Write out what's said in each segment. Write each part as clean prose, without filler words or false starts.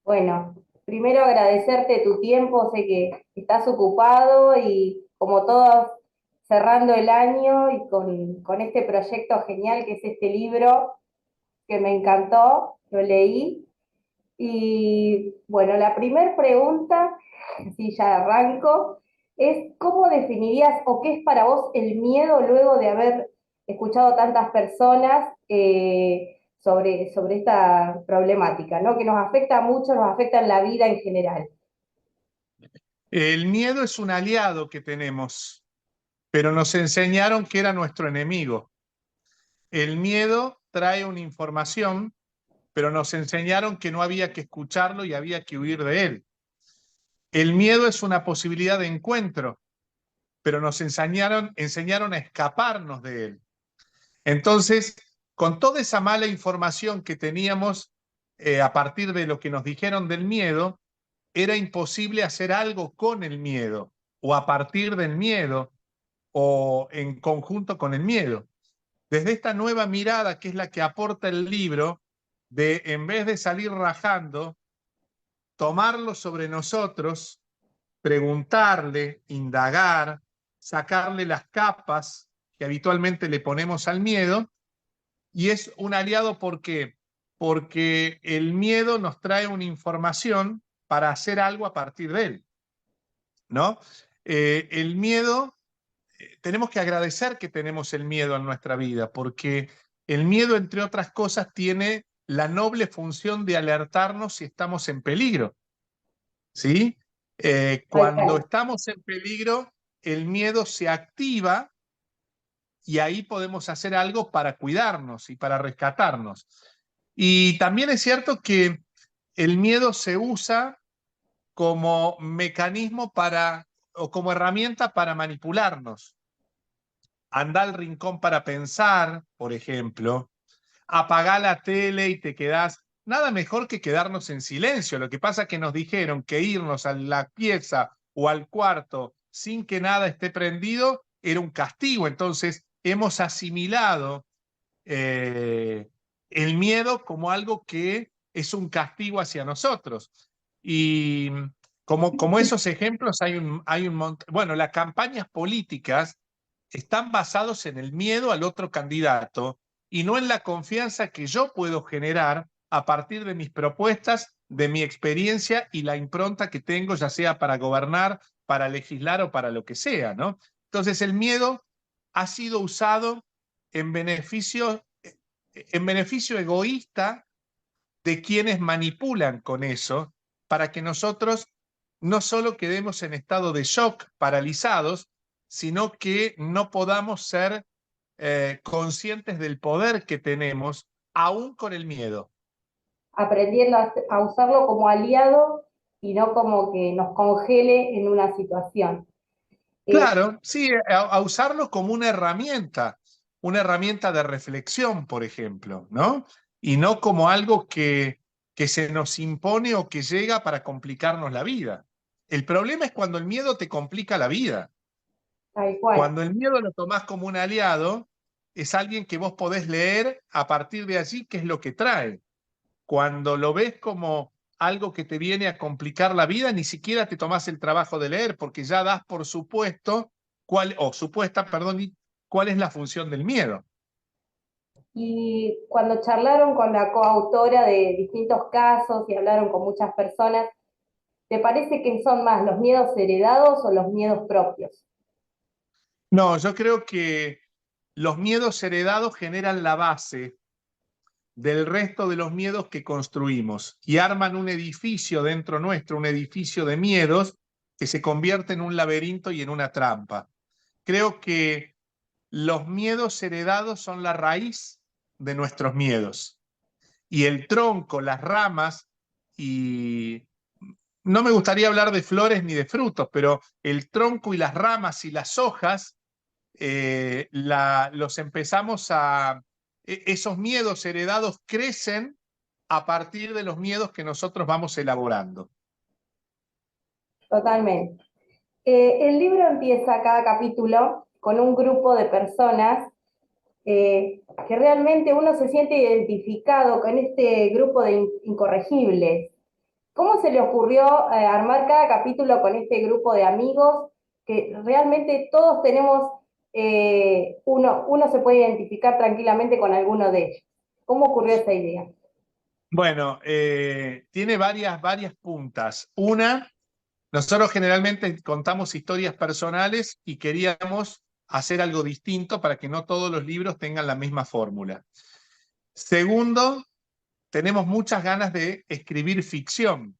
Bueno, primero agradecerte tu tiempo, sé que estás ocupado y como todos cerrando el año y con este proyecto genial que es este libro que me encantó, lo leí. Y bueno, la primera pregunta, si ya arranco, es ¿cómo definirías o qué es para vos el miedo luego de haber escuchado tantas personas sobre esta problemática, ¿no? Que nos afecta mucho, nos afecta en la vida en general. El miedo es un aliado que tenemos, pero nos enseñaron que era nuestro enemigo. El miedo trae una información, pero nos enseñaron que no había que escucharlo y había que huir de él. El miedo es una posibilidad de encuentro, pero nos enseñaron a escaparnos de él. Entonces, con toda esa mala información que teníamos a partir de lo que nos dijeron del miedo, era imposible hacer algo con el miedo o a partir del miedo o en conjunto con el miedo. Desde esta nueva mirada, que es la que aporta el libro, de en vez de salir rajando, tomarlo sobre nosotros, preguntarle, indagar, sacarle las capas que habitualmente le ponemos al miedo, y es un aliado. ¿Por qué? Porque el miedo nos trae una información para hacer algo a partir de él, ¿no? El miedo, tenemos que agradecer que tenemos el miedo en nuestra vida, porque el miedo, entre otras cosas, tiene la noble función de alertarnos si estamos en peligro, ¿sí? Tal Cuando cual. estamos en peligro, el miedo se activa y ahí podemos hacer algo para cuidarnos y para rescatarnos. Y también es cierto que el miedo se usa como mecanismo para, o como herramienta para manipularnos. Anda al rincón para pensar, por ejemplo, apagá la tele y te quedás. Nada mejor que quedarnos en silencio. Lo que pasa es que nos dijeron que irnos a la pieza o al cuarto sin que nada esté prendido era un castigo. Entonces hemos asimilado eh, el miedo como algo que es un castigo hacia nosotros. Y como esos ejemplos hay un montón. Bueno, las campañas políticas están basados en el miedo al otro candidato y no en la confianza que yo puedo generar a partir de mis propuestas, de mi experiencia y la impronta que tengo, ya sea para gobernar, para legislar o para lo que sea, ¿no? Entonces el miedo ha sido usado en beneficio egoísta de quienes manipulan con eso para que nosotros no solo quedemos en estado de shock, paralizados, sino que no podamos ser conscientes del poder que tenemos, aún con el miedo. Aprendiendo a usarlo como aliado y no como que nos congele en una situación. Eh, Claro, sí, a usarlo como una herramienta de reflexión, por ejemplo, ¿no? Y no como algo que se nos impone o que llega para complicarnos la vida. El problema es cuando el miedo te complica la vida. Tal cual. Cuando el miedo lo tomás como un aliado, es alguien que vos podés leer a partir de allí qué es lo que trae. Cuando lo ves como algo que te viene a complicar la vida, ni siquiera te tomás el trabajo de leer, porque ya das por supuesto supuesta, perdón, cuál es la función del miedo. Y cuando charlaron con la coautora de distintos casos y hablaron con muchas personas, ¿te parece que son más los miedos heredados o los miedos propios? No, yo creo que los miedos heredados generan la base del resto de los miedos que construimos y arman un edificio dentro nuestro, un edificio de miedos que se convierte en un laberinto y en una trampa. Creo que los miedos heredados son la raíz de nuestros miedos y el tronco, las ramas, y no me gustaría hablar de flores ni de frutos, pero el tronco y las ramas y las hojas los empezamos esos miedos heredados crecen a partir de los miedos que nosotros vamos elaborando. Totalmente. El libro empieza cada capítulo con un grupo de personas que realmente uno se siente identificado con este grupo de incorregibles. ¿Cómo se le ocurrió armar cada capítulo con este grupo de amigos que realmente todos tenemos, uno se puede identificar tranquilamente con alguno de ellos? ¿Cómo ocurrió esa idea? Bueno, tiene varias puntas. Una, nosotros generalmente contamos historias personales y queríamos hacer algo distinto para que no todos los libros tengan la misma fórmula. Segundo, tenemos muchas ganas de escribir ficción,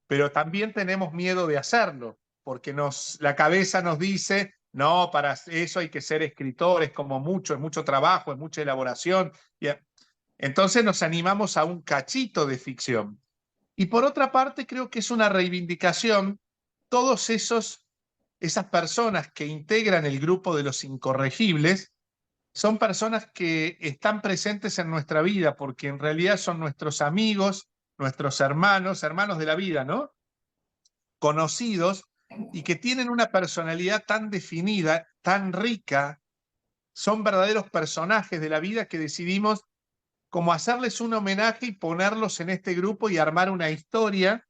pero también tenemos miedo de hacerlo, porque la cabeza nos dice, no, para eso hay que ser escritor, es como mucho, es mucho trabajo, es mucha elaboración. Entonces nos animamos a un cachito de ficción. Y por otra parte, creo que es una reivindicación todos esas personas que integran el grupo de los incorregibles, son personas que están presentes en nuestra vida porque en realidad son nuestros amigos, nuestros hermanos, hermanos de la vida, ¿no? Conocidos y que tienen una personalidad tan definida, tan rica, son verdaderos personajes de la vida que decidimos como hacerles un homenaje y ponerlos en este grupo y armar una historia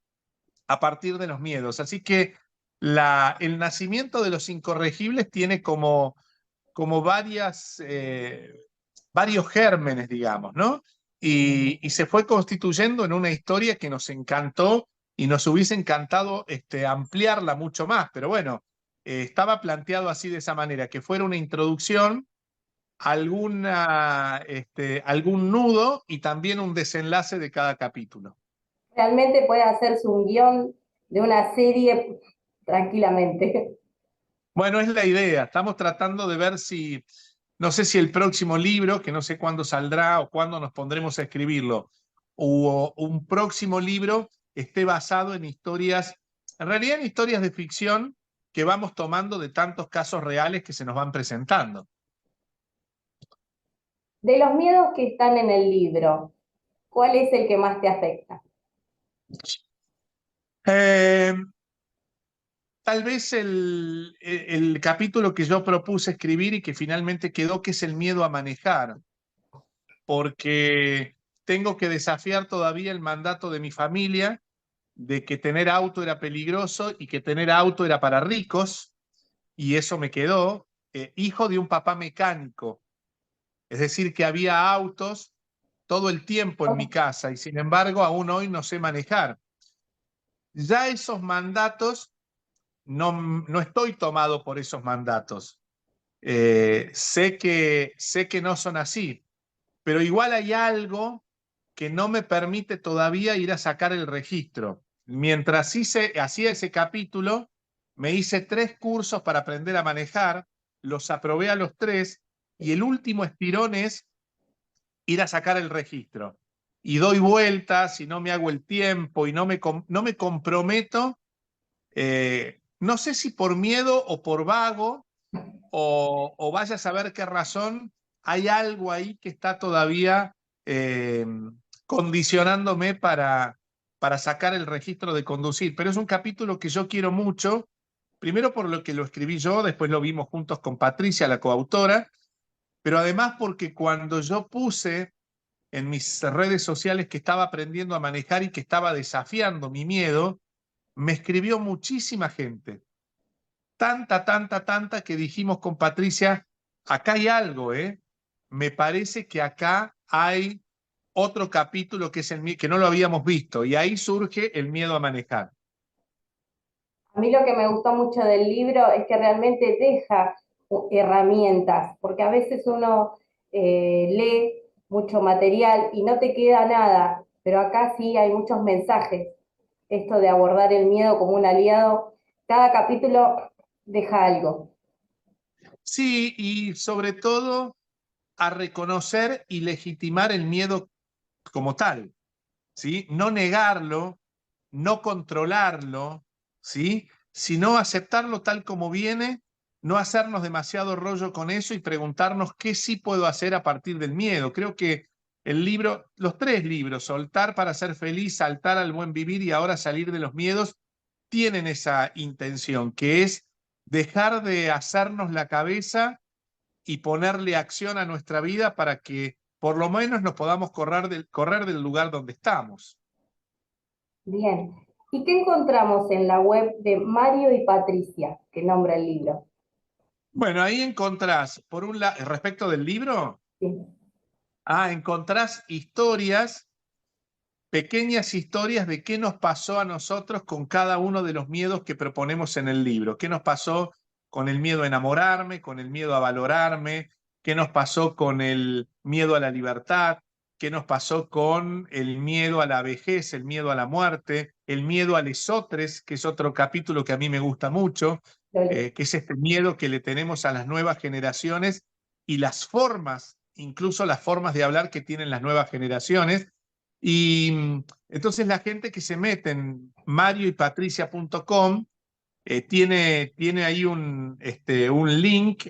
a partir de los miedos. Así que el nacimiento de los incorregibles tiene como varios gérmenes, digamos, ¿no? Y se fue constituyendo en una historia que nos encantó y nos hubiese encantado ampliarla mucho más, pero bueno, estaba planteado así de esa manera, que fuera una introducción, algún nudo y también un desenlace de cada capítulo. Realmente puede hacerse un guión de una serie tranquilamente. Bueno, es la idea. Estamos tratando de ver si, no sé si el próximo libro, que no sé cuándo saldrá o cuándo nos pondremos a escribirlo, o un próximo libro esté basado en historias, en realidad en historias de ficción que vamos tomando de tantos casos reales que se nos van presentando. De los miedos que están en el libro, ¿cuál es el que más te afecta? Eh, Tal vez el capítulo que yo propuse escribir y que finalmente quedó, que es el miedo a manejar, porque tengo que desafiar todavía el mandato de mi familia de que tener auto era peligroso y que tener auto era para ricos, y eso me quedó. Hijo de un papá mecánico, es decir, que había autos todo el tiempo en mi casa y sin embargo aún hoy no sé manejar. Ya esos mandatos, no estoy tomado por esos mandatos. Sé que no son así, pero igual hay algo que no me permite todavía ir a sacar el registro. Mientras hacía ese capítulo, me hice 3 cursos para aprender a manejar, los aprobé a los 3 y el último estirón es ir a sacar el registro. Y doy vueltas y no me hago el tiempo y no me comprometo, no sé si por miedo o por vago, o vaya a saber qué razón, hay algo ahí que está todavía eh, condicionándome para sacar el registro de conducir. Pero es un capítulo que yo quiero mucho, primero por lo que lo escribí yo, después lo vimos juntos con Patricia, la coautora, pero además porque cuando yo puse en mis redes sociales que estaba aprendiendo a manejar y que estaba desafiando mi miedo, me escribió muchísima gente. Tanta que dijimos con Patricia, acá hay algo, ¿eh? Me parece que acá hay otro capítulo que es que no lo habíamos visto, y ahí surge el miedo a manejar. A mí lo que me gustó mucho del libro es que realmente deja herramientas, porque a veces uno lee mucho material y no te queda nada, pero acá sí hay muchos mensajes. Esto de abordar el miedo como un aliado, cada capítulo deja algo. Sí, y sobre todo a reconocer y legitimar el miedo como tal, ¿sí? No negarlo, no controlarlo, ¿sí? Sino aceptarlo tal como viene, no hacernos demasiado rollo con eso y preguntarnos qué sí puedo hacer a partir del miedo. Creo que el libro, los 3 libros, Soltar para ser feliz, Saltar al buen vivir y ahora salir de los miedos, tienen esa intención, que es dejar de hacernos la cabeza y ponerle acción a nuestra vida para que por lo menos nos podamos correr del lugar donde estamos. Bien. ¿Y qué encontramos en la web de Mario y Patricia, que nombra el libro? Bueno, ahí encontrás, por un lado, respecto del libro, Sí. encontrás historias, pequeñas historias de qué nos pasó a nosotros con cada uno de los miedos que proponemos en el libro. ¿Qué nos pasó con el miedo a enamorarme, con el miedo a valorarme? ¿Qué nos pasó con el miedo a la libertad? ¿Qué nos pasó con el miedo a la vejez, el miedo a la muerte, el miedo a lesotres, que es otro capítulo que a mí me gusta mucho, que es este miedo que le tenemos a las nuevas generaciones y las formas, incluso las formas de hablar que tienen las nuevas generaciones? Y entonces la gente que se mete en marioypatricia.com tiene ahí un link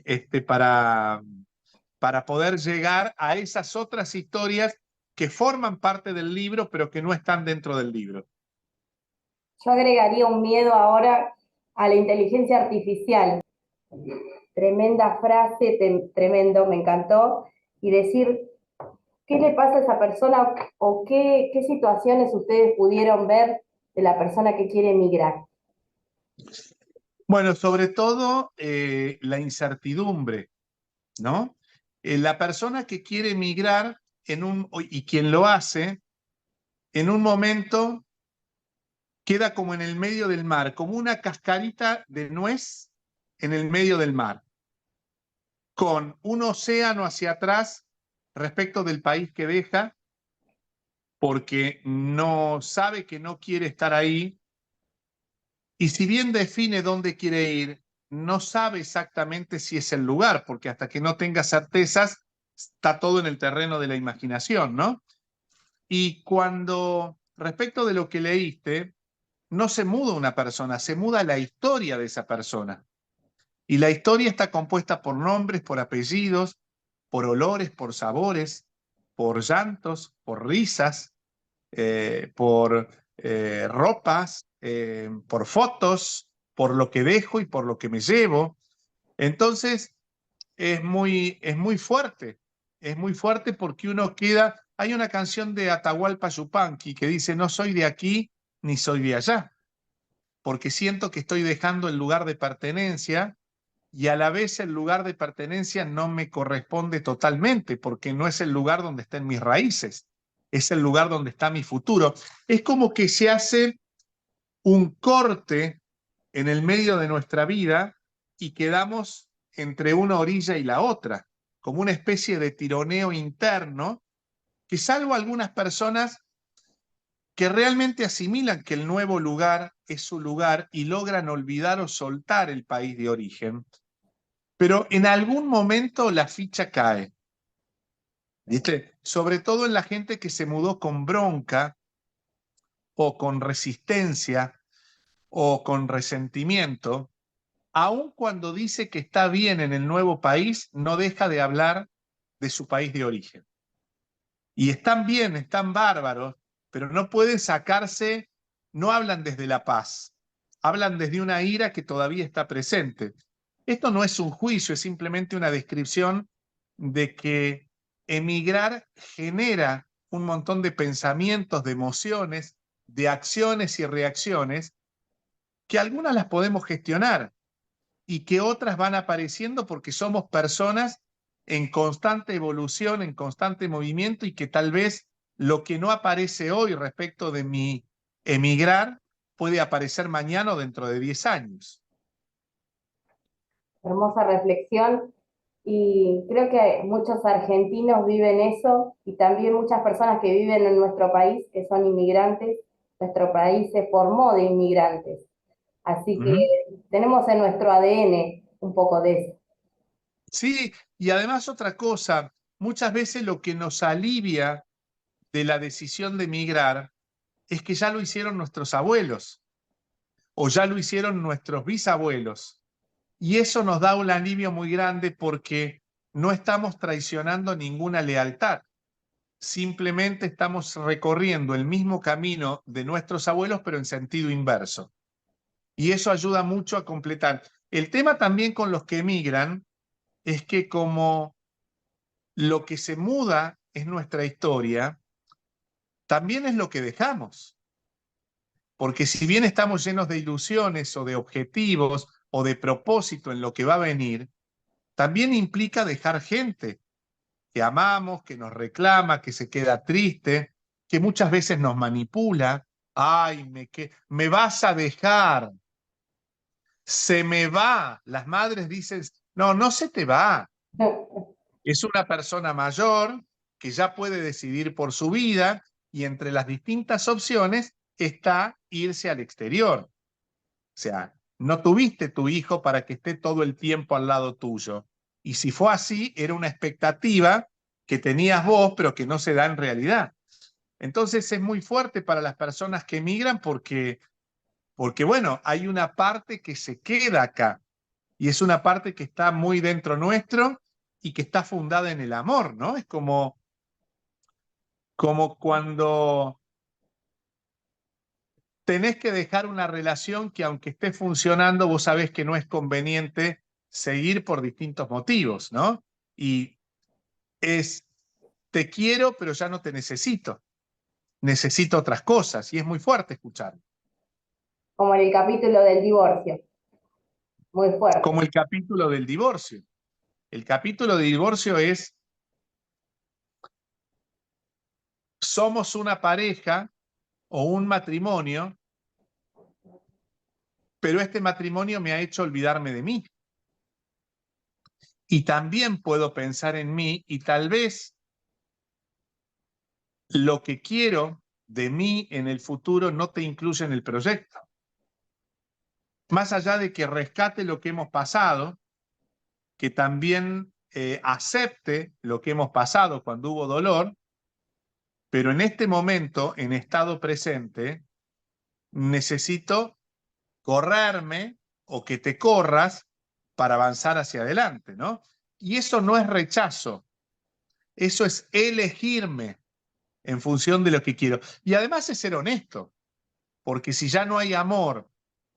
para poder llegar a esas otras historias que forman parte del libro, pero que no están dentro del libro. Yo agregaría un miedo ahora a la inteligencia artificial. Tremenda frase, tremendo, me encantó. Y decir, ¿qué le pasa a esa persona o qué situaciones ustedes pudieron ver de la persona que quiere emigrar? Bueno, sobre todo la incertidumbre, ¿no? La persona que quiere emigrar y quien lo hace, en un momento queda como en el medio del mar, como una cascarita de nuez en el medio del mar, con un océano hacia atrás respecto del país que deja, porque no sabe que no quiere estar ahí, y si bien define dónde quiere ir, no sabe exactamente si es el lugar, porque hasta que no tenga certezas, está todo en el terreno de la imaginación, ¿no? Y cuando, respecto de lo que leíste, no se muda una persona, se muda la historia de esa persona. Y la historia está compuesta por nombres, por apellidos, por olores, por sabores, por llantos, por risas, por ropas, por fotos, por lo que dejo y por lo que me llevo. Entonces, es muy fuerte porque uno queda. Hay una canción de Atahualpa Yupanqui que dice: no soy de aquí ni soy de allá, porque siento que estoy dejando el lugar de pertenencia y a la vez el lugar de pertenencia no me corresponde totalmente, porque no es el lugar donde están mis raíces, es el lugar donde está mi futuro. Es como que se hace un corte en el medio de nuestra vida y quedamos entre una orilla y la otra, como una especie de tironeo interno, que salvo algunas personas que realmente asimilan que el nuevo lugar es su lugar y logran olvidar o soltar el país de origen, pero en algún momento la ficha cae, ¿viste? Sobre todo en la gente que se mudó con bronca o con resistencia o con resentimiento. Aun cuando dice que está bien en el nuevo país, no deja de hablar de su país de origen. Y están bien, están bárbaros, pero no pueden sacarse, no hablan desde la paz, hablan desde una ira que todavía está presente. Esto no es un juicio, es simplemente una descripción de que emigrar genera un montón de pensamientos, de emociones, de acciones y reacciones, que algunas las podemos gestionar y que otras van apareciendo porque somos personas en constante evolución, en constante movimiento, y que tal vez lo que no aparece hoy respecto de mi emigrar puede aparecer mañana o dentro de 10 años. Hermosa reflexión. Y creo que muchos argentinos viven eso y también muchas personas que viven en nuestro país, que son inmigrantes. Nuestro país se formó de inmigrantes. Así que Ujú. tenemos en nuestro ADN un poco de eso. Sí, y además otra cosa, muchas veces lo que nos alivia de la decisión de emigrar es que ya lo hicieron nuestros abuelos o ya lo hicieron nuestros bisabuelos. Y eso nos da un alivio muy grande porque no estamos traicionando ninguna lealtad. Simplemente estamos recorriendo el mismo camino de nuestros abuelos, pero en sentido inverso. Y eso ayuda mucho a completar. El tema también con los que emigran es que como lo que se muda es nuestra historia, también es lo que dejamos. Porque si bien estamos llenos de ilusiones o de objetivos o de propósito en lo que va a venir, también implica dejar gente que amamos, que nos reclama, que se queda triste, que muchas veces nos manipula. Ay, me vas a dejar, se me va. Las madres dicen, no, no se te va. Es una persona mayor que ya puede decidir por su vida y entre las distintas opciones está irse al exterior. O sea, no tuviste tu hijo para que esté todo el tiempo al lado tuyo. Y si fue así, era una expectativa que tenías vos, pero que no se da en realidad. Entonces es muy fuerte para las personas que emigran porque bueno, hay una parte que se queda acá y es una parte que está muy dentro nuestro y que está fundada en el amor, ¿no? Es como cuando tenés que dejar una relación que aunque esté funcionando, vos sabés que no es conveniente seguir por distintos motivos, ¿no? Y es, te quiero, pero ya no te necesito. Necesito otras cosas y es muy fuerte escuchar. Como en el capítulo del divorcio, muy Como fuerte. el capítulo del divorcio. El capítulo de divorcio es, somos una pareja o un matrimonio, pero este matrimonio me ha hecho olvidarme de mí. Y también puedo pensar en mí y tal vez lo que quiero de mí en el futuro no te incluye en el proyecto. Más allá de que rescate lo que hemos pasado, que también acepte lo que hemos pasado cuando hubo dolor, pero en este momento, en estado presente, necesito correrme o que te corras para avanzar hacia adelante, ¿no? Y eso no es rechazo, eso es elegirme en función de lo que quiero. Y además es ser honesto, porque si ya no hay amor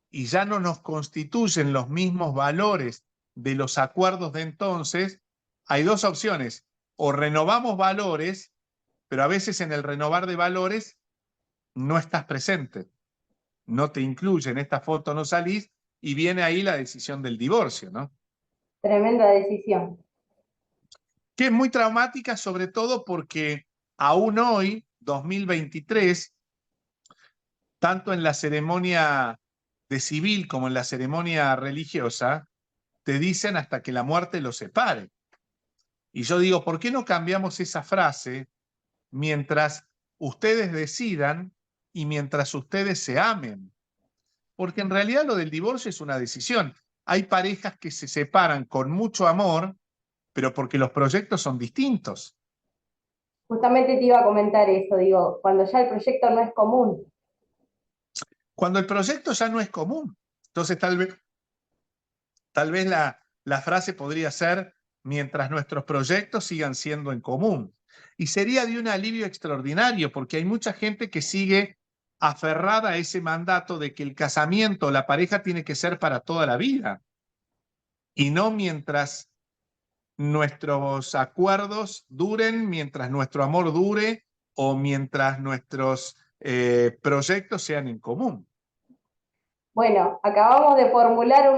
y ya no nos constituyen los mismos valores de los acuerdos de entonces, hay dos opciones. O renovamos valores, pero a veces en el renovar de valores no estás presente, no te incluye, en esta foto no salís, y viene ahí la decisión del divorcio, ¿no? Tremenda decisión. Que es muy traumática, sobre todo porque aún hoy, 2023, tanto en la ceremonia de civil como en la ceremonia religiosa, te dicen hasta que la muerte los separe. Y yo digo, ¿por qué no cambiamos esa frase mientras ustedes decidan y mientras ustedes se amen? Porque en realidad lo del divorcio es una decisión. Hay parejas que se separan con mucho amor, pero porque los proyectos son distintos. Justamente te iba a comentar eso, digo, cuando ya el proyecto no es común. Cuando el proyecto ya no es común. Entonces tal vez la frase podría ser, mientras nuestros proyectos sigan siendo en común. Y sería de un alivio extraordinario, porque hay mucha gente que sigue aferrada a ese mandato de que el casamiento, la pareja tiene que ser para toda la vida, y no mientras nuestros acuerdos duren, mientras nuestro amor dure o mientras nuestros proyectos sean en común. Bueno, acabamos de formular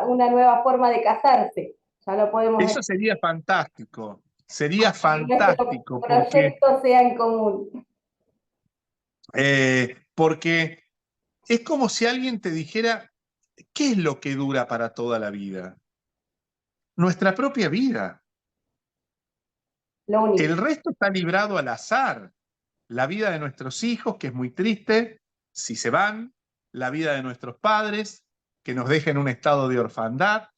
una nueva forma de casarse. Ya lo podemos Eso decir. sería Que nuestro fantástico proyecto sea en común. porque es como si alguien te dijera, ¿qué es lo que dura para toda la vida? Nuestra propia vida. Lo El único. resto está librado al azar. La vida de nuestros hijos, que es muy triste si se van, la vida de nuestros padres, que nos deja en un estado de orfandad,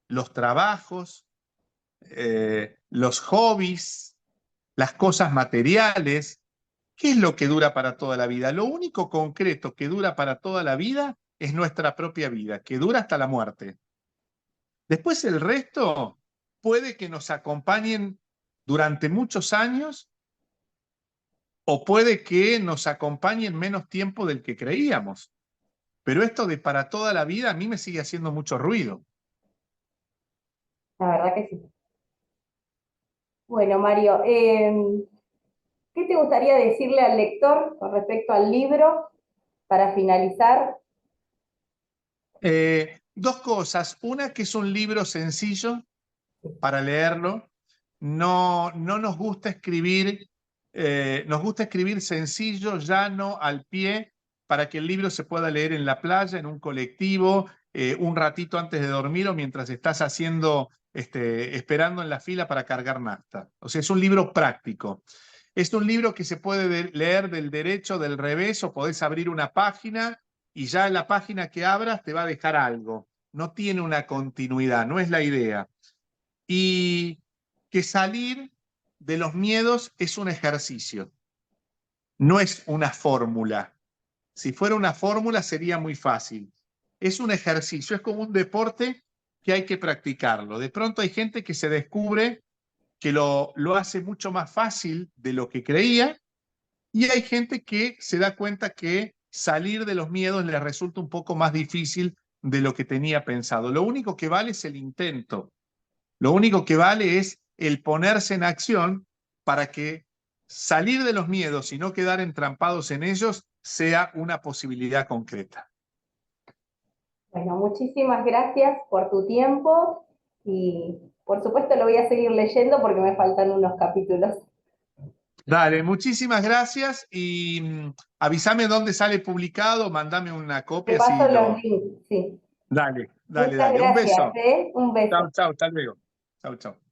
los trabajos, los hobbies, las cosas materiales. ¿Qué es lo que dura para toda la vida? Lo único concreto que dura para toda la vida es nuestra propia vida, que dura hasta la muerte. Después el resto puede que nos acompañen durante muchos años o puede que nos acompañen menos tiempo del que creíamos. Pero esto de para toda la vida a mí me sigue haciendo mucho ruido. La verdad que sí. Bueno, Mario, ¿qué te gustaría decirle al lector con respecto al libro? para finalizar. Dos cosas. Una, que es un libro sencillo para leerlo. No nos gusta escribir, nos gusta escribir sencillo, llano, al pie, para que el libro se pueda leer en la playa, en un colectivo, un ratito antes de dormir o mientras estás esperando en la fila para cargar nafta. O sea, es un libro práctico. Es un libro que se puede leer del derecho, del revés, o podés abrir una página y ya en la página que abras te va a dejar algo. No tiene una continuidad, no es la idea. Y que salir de los miedos es un ejercicio, no es una fórmula. Si fuera una fórmula sería muy fácil. Es un ejercicio, es como un deporte que hay que practicarlo. De pronto hay gente que se descubre que lo hace mucho más fácil de lo que creía, y hay gente que se da cuenta que salir de los miedos le resulta un poco más difícil de lo que tenía pensado. Lo único que vale es el intento. Lo único que vale es el ponerse en acción para que salir de los miedos y no quedar entrampados en ellos sea una posibilidad concreta. Bueno, muchísimas gracias por tu tiempo y por supuesto lo voy a seguir leyendo porque me faltan unos capítulos. Dale, muchísimas gracias y avísame dónde sale publicado, mandame una Te copia paso si los lo... links, sí. Dale, dale, Muchas dale. Un gracias, beso. ¿eh? Un beso. Chau, chau, hasta luego. Chau, chau.